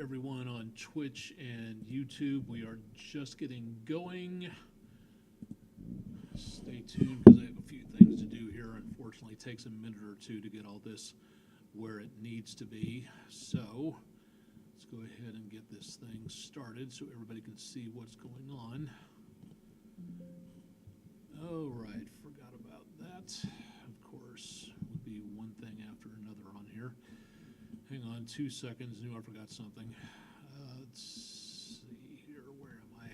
everyone on Twitch and YouTube. We are just getting going. Stay tuned because I have a few things to do here. Unfortunately, it takes a minute or two to get all this where it needs to be. So let's go ahead and get this thing started so everybody can see what's going on. Oh, right, forgot about that. Of course, would be one thing after another on here. Hang on 2 seconds. Knew I forgot something. Let's see here. Where am I?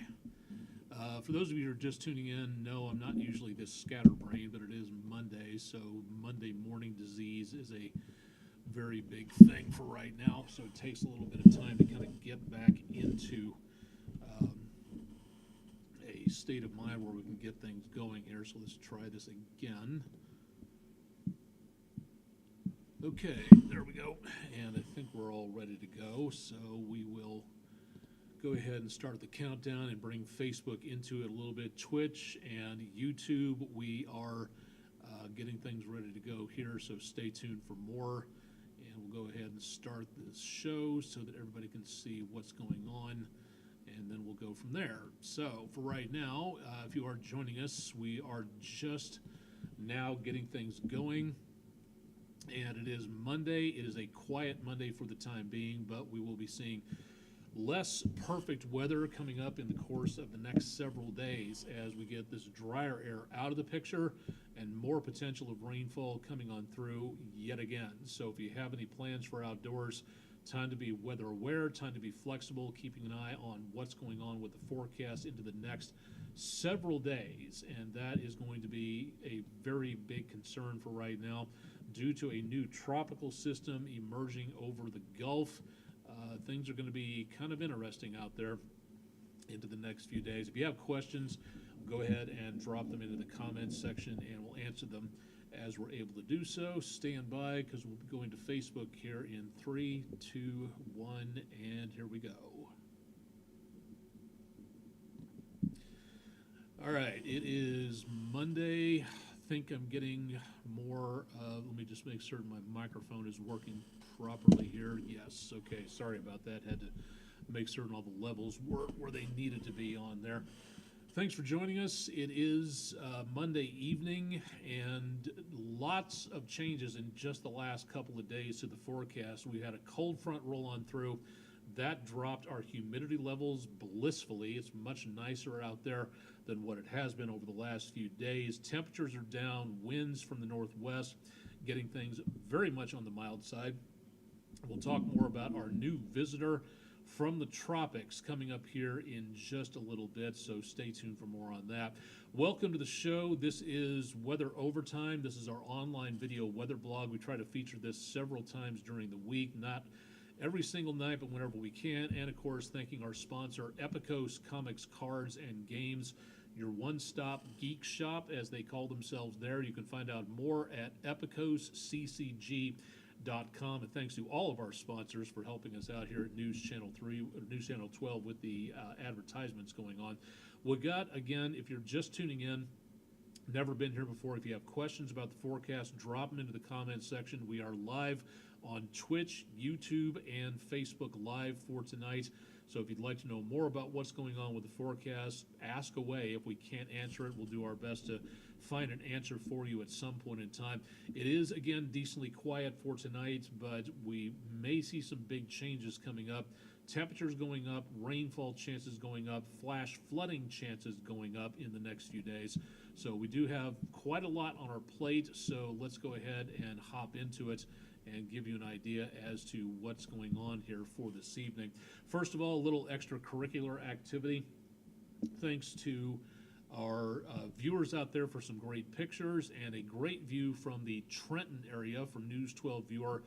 For those of you who are just tuning in, no, I'm not usually this scatterbrained, but it is Monday, so Monday morning disease is a very big thing for right now. So it takes a little bit of time to kind of get back into a state of mind where we can get things going here. So let's try this again. Okay, there we go, and I think we're all ready to go, so we will go ahead and start the countdown and bring Facebook into it a little bit. Twitch and YouTube, we are getting things ready to go here, so stay tuned for more, and we'll go ahead and start this show so that everybody can see what's going on, and then we'll go from there. So for right now, if you are joining us, we are just now getting things going. And it is Monday. It is a quiet Monday for the time being, but we will be seeing less perfect weather coming up in the course of the next several days as we get this drier air out of the picture and more potential of rainfall coming on through yet again. So if you have any plans for outdoors, time to be weather aware, time to be flexible, keeping an eye on what's going on with the forecast into the next several days. And that is going to be a very big concern for right now, due to a new tropical system emerging over the Gulf. Things are going to be kind of interesting out there into the next few days. If you have questions, go ahead and drop them into the comments section and we'll answer them as we're able to do so. Stand by because we'll be going to Facebook here in 3, 2, 1, and here we go. All right, it is Monday. I think I'm getting more, let me just make certain my microphone is working properly here. Yes, okay, sorry about that. Had to make certain all the levels were where they needed to be on there. Thanks for joining us. It is Monday evening, and lots of changes in just the last couple of days to the forecast. We had a cold front roll on through. That dropped our humidity levels blissfully. It's much nicer out there than what it has been over the last few days. Temperatures are down, winds from the northwest, getting things very much on the mild side. We'll talk more about our new visitor from the tropics coming up here in just a little bit, so stay tuned for more on that. Welcome to the show. This is Weather Overtime. This is our online video weather blog. We try to feature this several times during the week, not every single night, but whenever we can. And of course, thanking our sponsor, Epicos Comics, Cards, and Games, your one-stop geek shop, as they call themselves there. You can find out more at epicosccg.com. And thanks to all of our sponsors for helping us out here at News Channel 3, News Channel 12 with the advertisements going on. We got, again, if you're just tuning in, never been here before, if you have questions about the forecast, drop them into the comments section. We are live on Twitch, YouTube, and Facebook Live for tonight. So if you'd like to know more about what's going on with the forecast, ask away. If we can't answer it, we'll do our best to find an answer for you at some point in time. It is, again, decently quiet for tonight, but we may see some big changes coming up. Temperatures going up, rainfall chances going up, flash flooding chances going up in the next few days. So we do have quite a lot on our plate, so let's go ahead and hop into it and give you an idea as to what's going on here for this evening. First of all, a little extracurricular activity. Thanks to our viewers out there for some great pictures and a great view from the Trenton area from News 12 viewer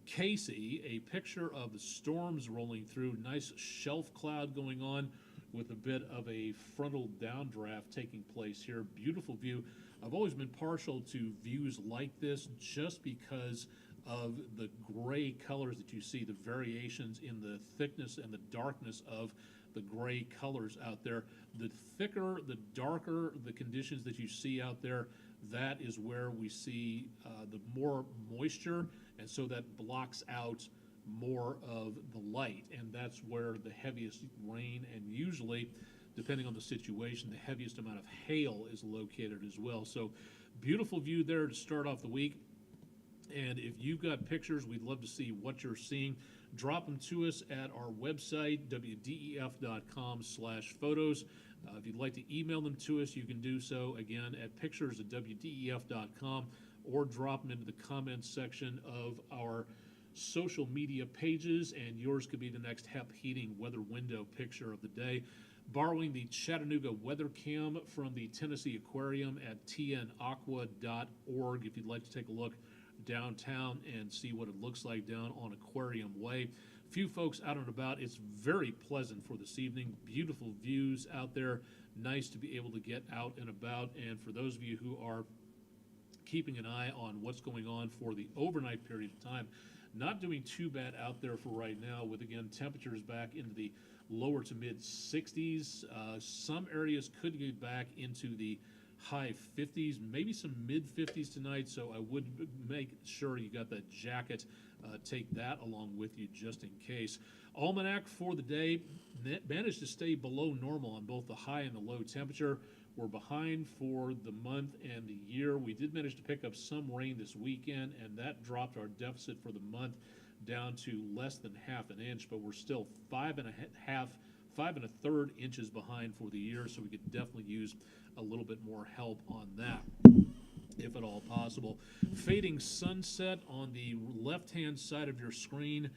Casey, a picture of the storms rolling through, nice shelf cloud going on with a bit of a frontal downdraft taking place here. Beautiful view. I've always been partial to views like this just because of the gray colors that you see, the variations in the thickness and the darkness of the gray colors out there. The thicker, the darker the conditions that you see out there, that is where we see the more moisture, and so that blocks out more of the light, and that's where the heaviest rain and usually, depending on the situation, the heaviest amount of hail is located as well. So beautiful view there to start off the week. And if you've got pictures, we'd love to see what you're seeing. Drop them to us at our website, wdef.com/photos. If you'd like to email them to us, you can do so, again, at pictures@wdef.com, or drop them into the comments section of our social media pages, and yours could be the next HEP Heating weather window picture of the day. Borrowing the Chattanooga weather cam from the Tennessee Aquarium at tnaqua.org if you'd like to take a look downtown and see what it looks like down on Aquarium Way. Few folks out and about. It's very pleasant for this evening. Beautiful views out there. Nice to be able to get out and about. And for those of you who are keeping an eye on what's going on for the overnight period of time, not doing too bad out there for right now, with, again, temperatures back into the lower to mid 60s. Some areas could get back into the high 50s, maybe some mid 50s tonight, so I would make sure you got that jacket. Take that along with you just in case. Almanac for the day managed to stay below normal on both the high and the low temperature. We're behind for the month and the year. We did manage to pick up some rain this weekend, and that dropped our deficit for the month down to less than half an inch, but we're still 5.33 inches behind for the year, so we could definitely use a little bit more help on that, if at all possible. Fading sunset on the left-hand side of your screen,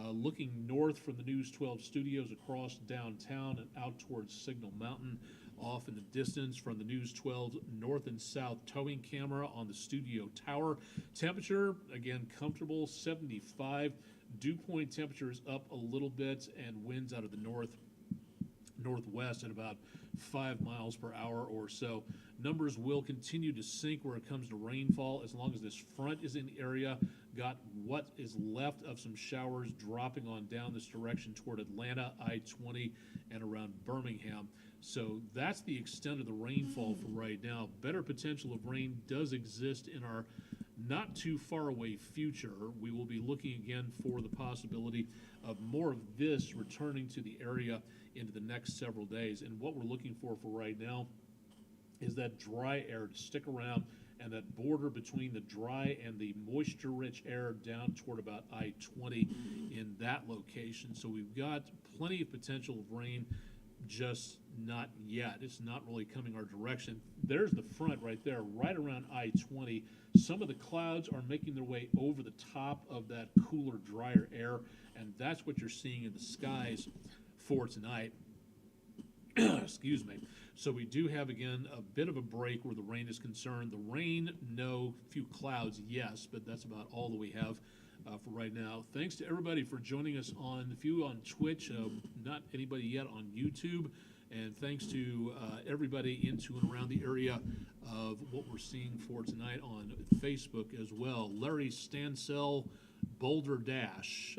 looking north from the News 12 studios across downtown and out towards Signal Mountain. Off in the distance from the News 12 north and south towing camera on the studio tower. Temperature, again, comfortable, 75. Dew point temperature is up a little bit, and winds out of the northwest at about 5 miles per hour or so. Numbers will continue to sink where it comes to rainfall as long as this front is in the area. Got what is left of some showers dropping on down this direction toward Atlanta, I-20, and around Birmingham. So that's the extent of the rainfall for right now. Better potential of rain does exist in our not too far away future. We will be looking again for the possibility of more of this returning to the area into the next several days. And what we're looking for right now is that dry air to stick around, and that border between the dry and the moisture-rich air down toward about I-20 in that location. So we've got plenty of potential of rain, just not yet. It's not really coming our direction. There's the front right there, right around I-20. Some of the clouds are making their way over the top of that cooler, drier air, and that's what you're seeing in the skies for tonight. Excuse me. So we do have, again, a bit of a break where the rain is concerned. The rain, no. Few clouds, yes, but that's about all that we have for right now. Thanks to everybody for joining us on the few on Twitch, not anybody yet on YouTube, and thanks to everybody into and around the area of what we're seeing for tonight on Facebook as well. Larry Stansell, Boulder Dash,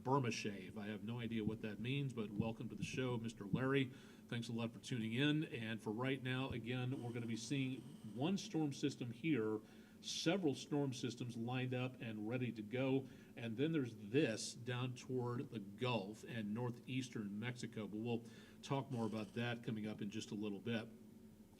Burma Shave. I have no idea what that means, but welcome to the show, Mr. Larry. Thanks a lot for tuning in. And for right now, again, we're going to be seeing one storm system here, several storm systems lined up and ready to go. And then there's this down toward the Gulf and northeastern Mexico. But we'll talk more about that coming up in just a little bit.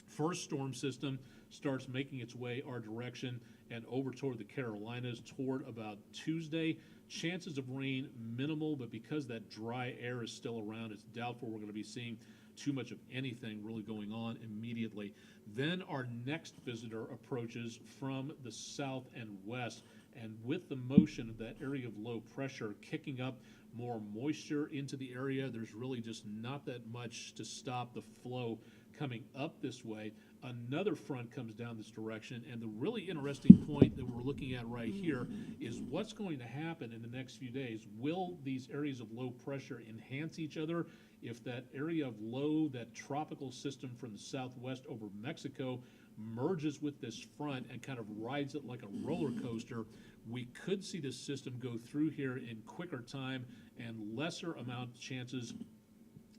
First storm system starts making its way our direction and over toward the Carolinas toward about Tuesday. Chances of rain minimal, but because that dry air is still around, it's doubtful we're going to be seeing too much of anything really going on immediately. Then our next visitor approaches from the south and west, and with the motion of that area of low pressure kicking up more moisture into the area, there's really just not that much to stop the flow coming up this way. Another front comes down this direction, and the really interesting point that we're looking at right here is what's going to happen in the next few days. Will these areas of low pressure enhance each other? If that area of low, that tropical system from the southwest over Mexico merges with this front and kind of rides it like a roller coaster, we could see this system go through here in quicker time and lesser amount of chances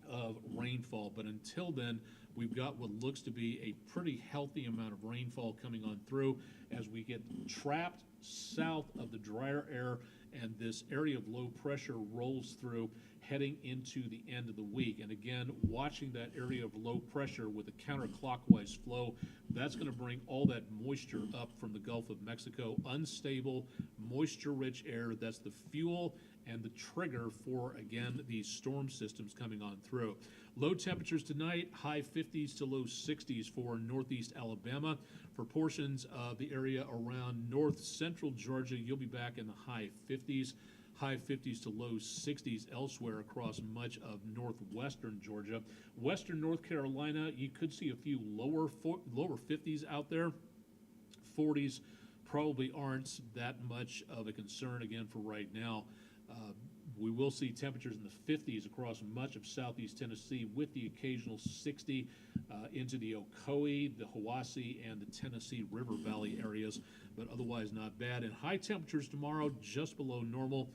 of rainfall. But until then, we've got what looks to be a pretty healthy amount of rainfall coming on through as we get trapped south of the drier air and this area of low pressure rolls through heading into the end of the week. And again, watching that area of low pressure with a counterclockwise flow, that's going to bring all that moisture up from the Gulf of Mexico. Unstable, moisture-rich air, that's the fuel and the trigger for, again, these storm systems coming on through. Low temperatures tonight, high 50s to low 60s for northeast Alabama. For portions of the area around north central Georgia, you'll be back in the high 50s. High 50s to low 60s elsewhere across much of northwestern Georgia. Western North Carolina, you could see a few lower 50s out there. 40s probably aren't that much of a concern again for right now. We will see temperatures in the 50s across much of southeast Tennessee with the occasional 60 into the Ocoee, the Hiwassee, and the Tennessee River Valley areas, but otherwise not bad. And high temperatures tomorrow just below normal.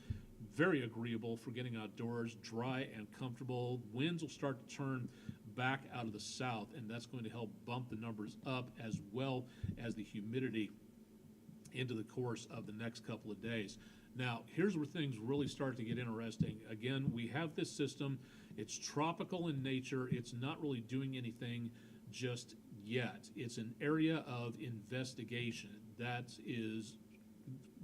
Very agreeable for getting outdoors, dry and comfortable. Winds will start to turn back out of the south, and that's going to help bump the numbers up as well as the humidity into the course of the next couple of days. Now, here's where things really start to get interesting. Again, we have this system. It's tropical in nature. It's not really doing anything just yet. It's an area of investigation. That is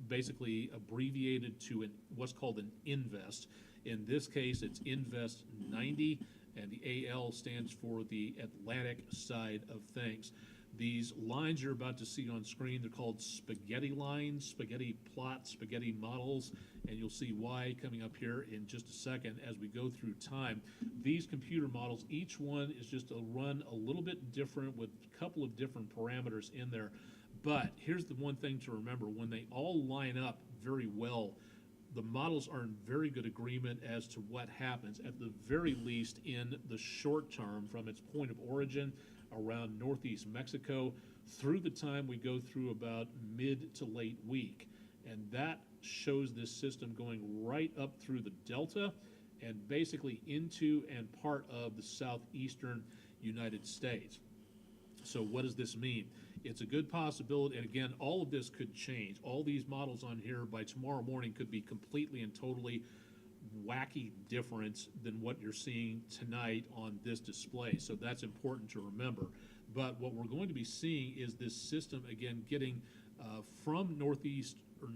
basically abbreviated to what's called an INVEST. In this case, it's INVEST 90, and the AL stands for the Atlantic side of things. These lines you're about to see on screen, they're called spaghetti lines, spaghetti plots, spaghetti models, and you'll see why coming up here in just a second as we go through time. These computer models, each one is just a run a little bit different with a couple of different parameters in there. But here's the one thing to remember: when they all line up very well, the models are in very good agreement as to what happens, at the very least in the short term, from its point of origin around northeast Mexico through the time we go through about mid to late week. And that shows this system going right up through the Delta and basically into and part of the southeastern United States. So what does this mean? It's a good possibility, and again, all of this could change. All these models on here by tomorrow morning could be completely and totally wacky different than what you're seeing tonight on this display. So that's important to remember. But what we're going to be seeing is this system, again, getting from northeast or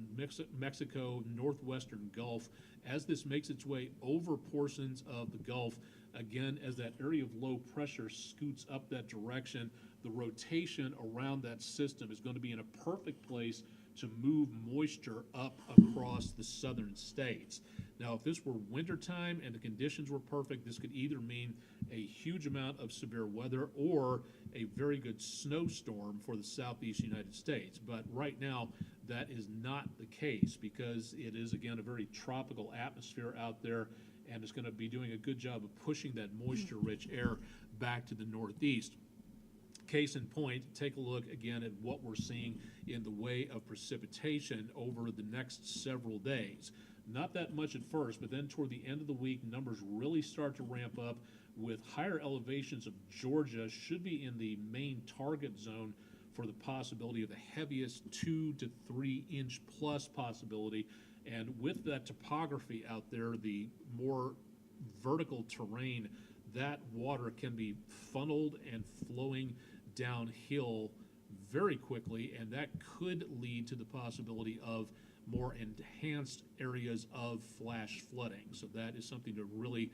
Mexico, northwestern Gulf, as this makes its way over portions of the Gulf. Again, as that area of low pressure scoots up that direction, the rotation around that system is going to be in a perfect place to move moisture up across the southern states. Now, if this were wintertime and the conditions were perfect, this could either mean a huge amount of severe weather or a very good snowstorm for the southeast United States. But right now, that is not the case because it is, again, a very tropical atmosphere out there, and it's going to be doing a good job of pushing that moisture-rich air back to the northeast. Case in point, take a look again at what we're seeing in the way of precipitation over the next several days. Not that much at first, but then toward the end of the week, numbers really start to ramp up with higher elevations of Georgia should be in the main target zone for the possibility of the heaviest 2 to 3 inch plus possibility. And with that topography out there, the more vertical terrain, that water can be funneled and flowing downhill very quickly, and that could lead to the possibility of more enhanced areas of flash flooding. So that is something to really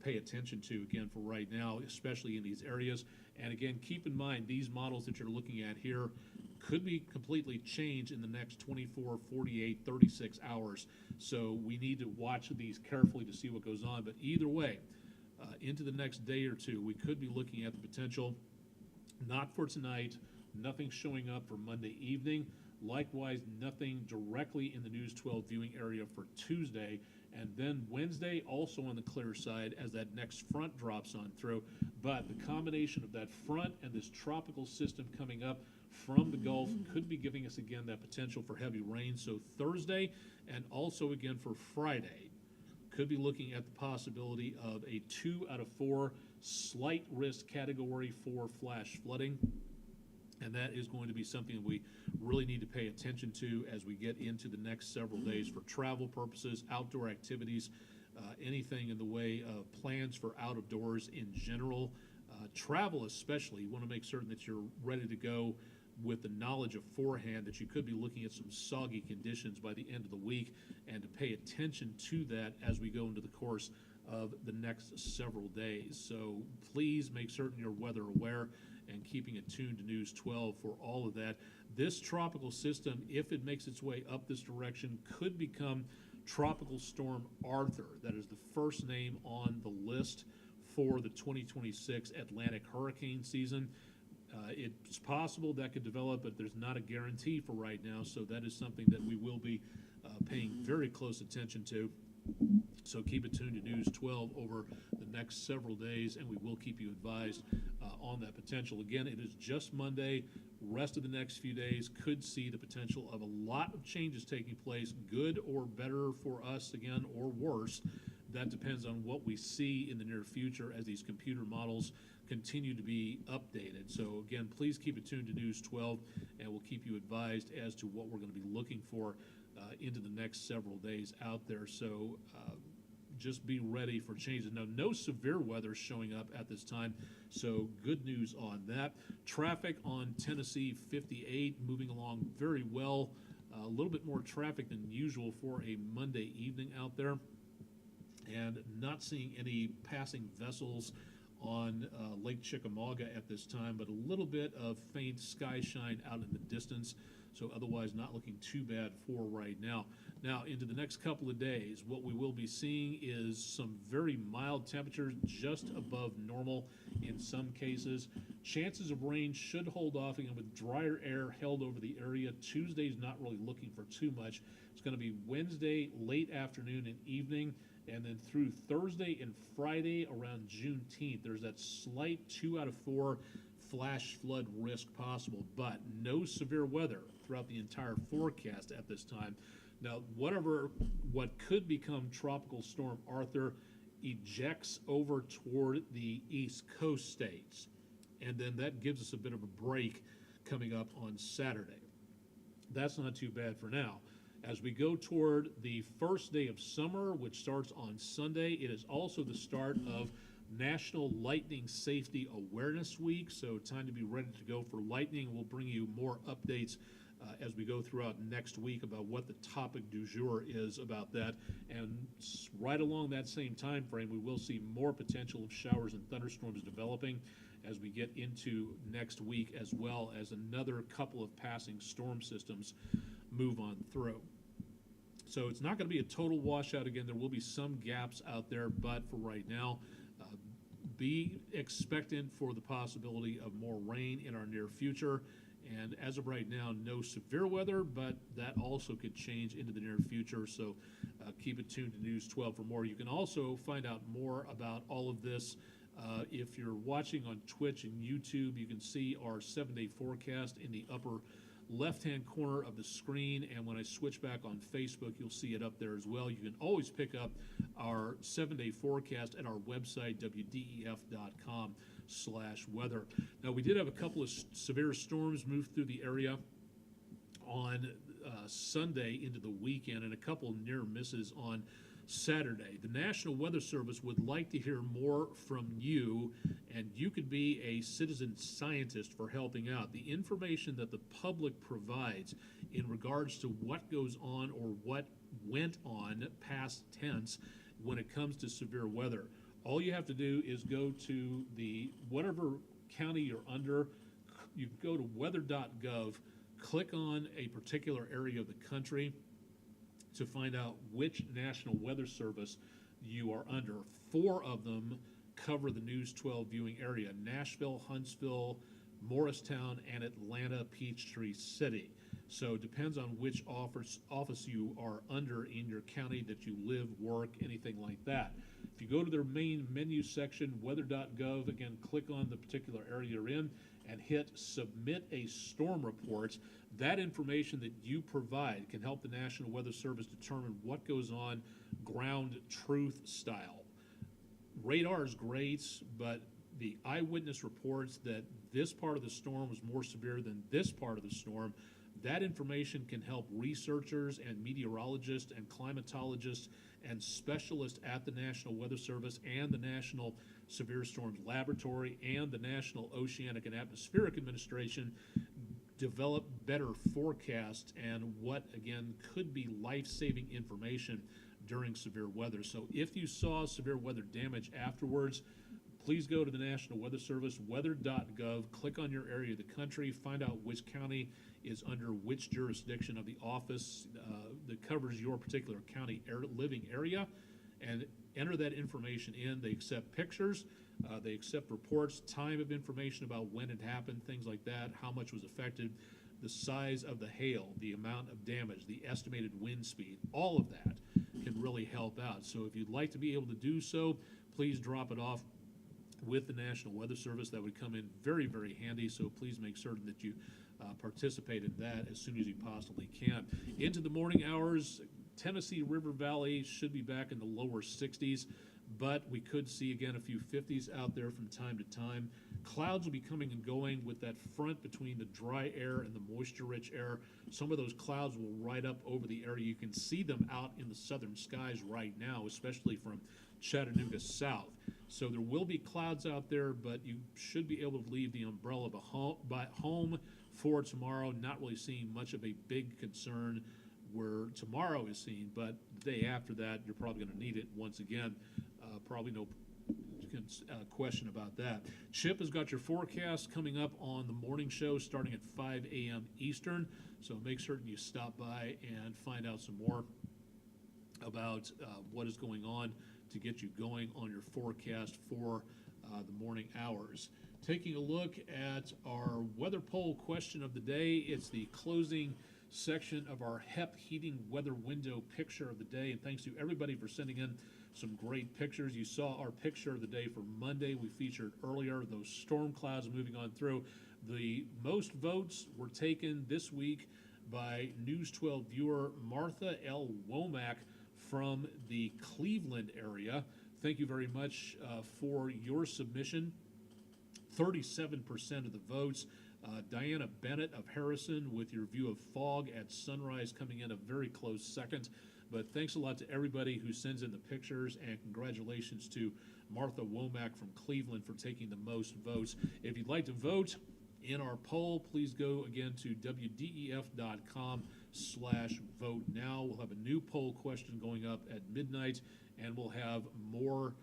pay attention to, again, for right now, especially in these areas. And again, keep in mind, these models that you're looking at here could be completely changed in the next 24, 48, 36 hours. So we need to watch these carefully to see what goes on. But either way, into the next day or two, we could be looking at the potential, not for tonight, nothing showing up for Monday evening. Likewise, nothing directly in the News 12 viewing area for Tuesday. And then Wednesday, also on the clear side as that next front drops on through. But the combination of that front and this tropical system coming up from the Gulf could be giving us, again, that potential for heavy rain. So Thursday and also again for Friday, could be looking at the possibility of a 2 out of 4 slight risk category 4 flash flooding. And that is going to be something we really need to pay attention to as we get into the next several days for travel purposes, outdoor activities, anything in the way of plans for out of doors in general. Travel especially, you want to make certain that you're ready to go with the knowledge of forehand that you could be looking at some soggy conditions by the end of the week, and to pay attention to that as we go into the course of the next several days. So please make certain you're weather aware and keeping it tuned to News 12 for all of that. This tropical system, if it makes its way up this direction, could become Tropical Storm Arthur. That is the first name on the list for the 2026 Atlantic hurricane season. It's possible that could develop, but there's not a guarantee for right now, so that is something that we will be paying very close attention to. So keep it tuned to News 12 over the next several days, and we will keep you advised on that potential. Again, it is just Monday. Rest of the next few days could see the potential of a lot of changes taking place, good or better for us, again, or worse. That depends on what we see in the near future as these computer models continue to be updated. So again, please keep it tuned to News 12, and we'll keep you advised as to what we're going to be looking for into the next several days out there. So just be ready for changes. Now, no severe weather showing up at this time, so good news on that. Traffic on Tennessee 58 moving along very well. A little bit more traffic than usual for a Monday evening out there, and not seeing any passing vessels on Lake Chickamauga at this time, but a little bit of faint sky shine out in the distance, so otherwise not looking too bad for right now. Now, into the next couple of days, what we will be seeing is some very mild temperatures, just above normal in some cases. Chances of rain should hold off again with drier air held over the area. Tuesday's not really looking for too much. It's going to be Wednesday, late afternoon and evening, and then through Thursday and Friday around Juneteenth, there's that slight 2 out of 4 flash flood risk possible, but no severe weather throughout the entire forecast at this time. Now, what could become Tropical Storm Arthur ejects over toward the East Coast states, and then that gives us a bit of a break coming up on Saturday. That's not too bad for now. As we go toward the first day of summer, which starts on Sunday, it is also the start of National Lightning Safety Awareness Week, so time to be ready to go for lightning. We'll bring you more updates as we go throughout next week about what the topic du jour is about that. And right along that same time frame, we will see more potential of showers and thunderstorms developing as we get into next week, as well as another couple of passing storm systems move on through. So it's not going to be a total washout again. There will be some gaps out there, but for right now, be expectant for the possibility of more rain in our near future. And as of right now, no severe weather, but that also could change into the near future. So keep it tuned to News 12 for more. You can also find out more about all of this. If you're watching on Twitch and YouTube, you can see our 7-day forecast in the upper left-hand corner of the screen, and when I switch back on Facebook, you'll see it up there as well. You can always pick up our 7-day forecast at our website, wdef.com/weather. Now, we did have a couple of severe storms move through the area on Sunday into the weekend, and a couple near misses on Saturday. The National Weather Service would like to hear more from you, and you could be a citizen scientist for helping out. The information that the public provides in regards to what goes on or what went on past tense when it comes to severe weather. All you have to do is go to the whatever county you're under. You go to weather.gov, click on a particular area of the country to find out which National Weather Service you are under. 4 of them cover the News 12 viewing area: Nashville, Huntsville, Morristown, and Atlanta Peachtree City. So it depends on which office you are under in your county that you live, work, anything like that. If you go to their main menu section, weather.gov, again, click on the particular area you're in and hit Submit a Storm Report. That information that you provide can help the National Weather Service determine what goes on ground truth style. Radar is great, but the eyewitness reports that this part of the storm was more severe than this part of the storm. That information can help researchers and meteorologists and climatologists and specialists at the National Weather Service and the National Severe Storms Laboratory and the National Oceanic and Atmospheric Administration develop better forecasts and what, again, could be life-saving information during severe weather. So if you saw severe weather damage afterwards, please go to the National Weather Service, weather.gov, click on your area of the country, find out which county is under which jurisdiction of the office that covers your particular county living area, and enter that information in. They accept pictures, they accept reports, time of information about when it happened, things like that, how much was affected, the size of the hail, the amount of damage, the estimated wind speed, all of that can really help out. So if you'd like to be able to do so, please drop it off with the National Weather Service. That would come in very, very handy, so please make certain that you participate in that as soon as you possibly can. Into the morning hours, Tennessee River Valley should be back in the lower 60s, but we could see again a few 50s out there from time to time. Clouds will be coming and going with that front between the dry air and the moisture-rich air. Some of those clouds will ride up over the area. You can see them out in the southern skies right now, especially from Chattanooga south. So there will be clouds out there, but you should be able to leave the umbrella by home for tomorrow. Not really seeing much of a big concern where tomorrow is seen, but the day after that, you're probably going to need it once again. Probably no question about that. Chip has got your forecast coming up on the morning show starting at 5 a.m. Eastern, so make certain you stop by and find out some more about what is going on to get you going on your forecast for the morning hours. Taking a look at our weather poll question of the day, it's the closing section of our HEP heating weather window picture of the day, and thanks to everybody for sending in some great pictures. You saw our picture of the day for Monday we featured earlier, those storm clouds moving on through. The most votes were taken this week by News 12 viewer Martha L. Womack from the Cleveland area. Thank you very much for your submission. 37% of the votes. Diana Bennett of Harrison with your view of fog at sunrise coming in a very close second. But thanks a lot to everybody who sends in the pictures, and congratulations to Martha Womack from Cleveland for taking the most votes. If you'd like to vote in our poll, please go again to wdef.com/vote now. We'll have a new poll question going up at midnight, and we'll have more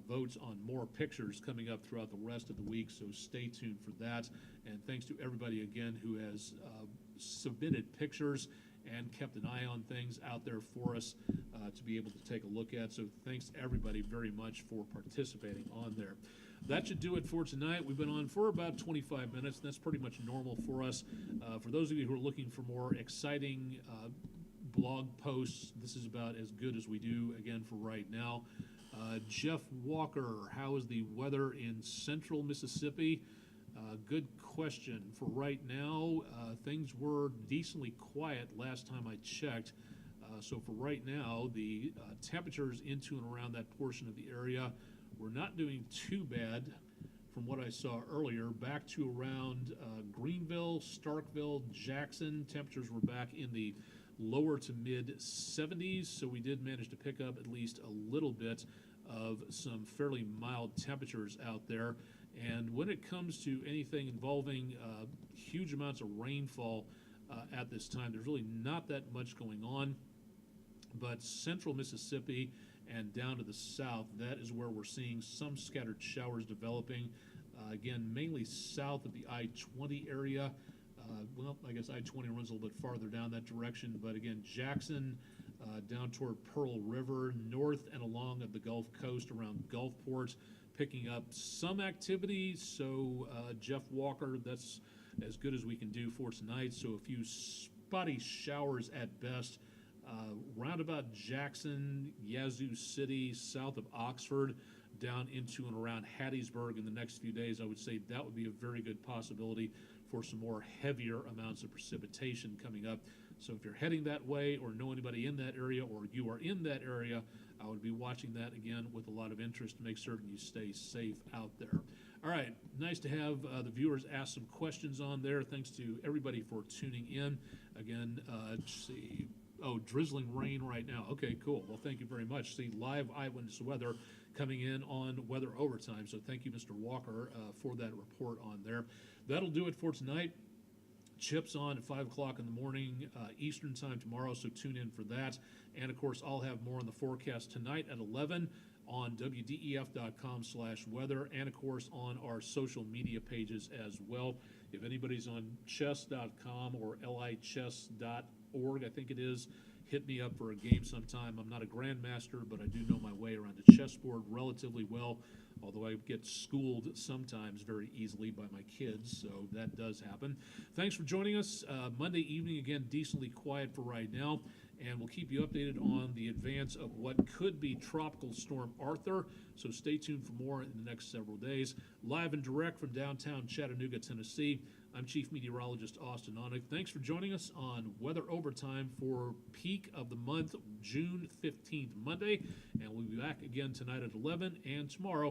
votes on more pictures coming up throughout the rest of the week, so stay tuned for that. And thanks to everybody again who has submitted pictures and kept an eye on things out there for us to be able to take a look at. So thanks everybody very much for participating on there. That should do it for tonight. We've been on for about 25 minutes, and that's pretty much normal for us. For those of you who are looking for more exciting blog posts, this is about as good as we do, again, for right now. Jeff Walker, how is the weather in central Mississippi? Good question. For right now, things were decently quiet last time I checked. So for right now, the temperatures into and around that portion of the area, we're not doing too bad from what I saw earlier. Back to around Greenville, Starkville, Jackson, temperatures were back in the lower to mid 70s, so we did manage to pick up at least a little bit of some fairly mild temperatures out there. And when it comes to anything involving huge amounts of rainfall at this time, there's really not that much going on. But central Mississippi and down to the south, that is where we're seeing some scattered showers developing. Again, mainly south of the I-20 area. Well, I guess I-20 runs a little bit farther down that direction, but again, Jackson down toward Pearl River, north and along of the Gulf Coast around Gulfport, picking up some activity. So Jeff Walker, that's as good as we can do for tonight. So a few spotty showers at best. Roundabout Jackson, Yazoo City, south of Oxford, down into and around Hattiesburg in the next few days. I would say that would be a very good possibility for some more heavier amounts of precipitation coming up. So if you're heading that way or know anybody in that area or you are in that area, I would be watching that again with a lot of interest to make certain you stay safe out there. All right, nice to have the viewers ask some questions on there. Thanks to everybody for tuning in. Again, let's see. Oh, drizzling rain right now. Okay, cool. Well, thank you very much. See, live eyewitness weather coming in on Weather Overtime. So thank you, Mr. Walker, for that report on there. That'll do it for tonight. Chips on at 5 o'clock in the morning Eastern time tomorrow, so tune in for that. And, of course, I'll have more on the forecast tonight at 11 on WDEF.com/weather, and, of course, on our social media pages as well. If anybody's on chess.com or lichess.org, I think it is, hit me up for a game sometime. I'm not a grandmaster, but I do know my way around the chessboard relatively well, although I get schooled sometimes very easily by my kids, so that does happen. Thanks for joining us. Monday evening, again, decently quiet for right now, and we'll keep you updated on the advance of what could be Tropical Storm Arthur, so stay tuned for more in the next several days. Live and direct from downtown Chattanooga, Tennessee, I'm Chief Meteorologist Austin Onig. Thanks for joining us on Weather Overtime for peak of the month, June 15th, Monday, and we'll be back again tonight at 11 and tomorrow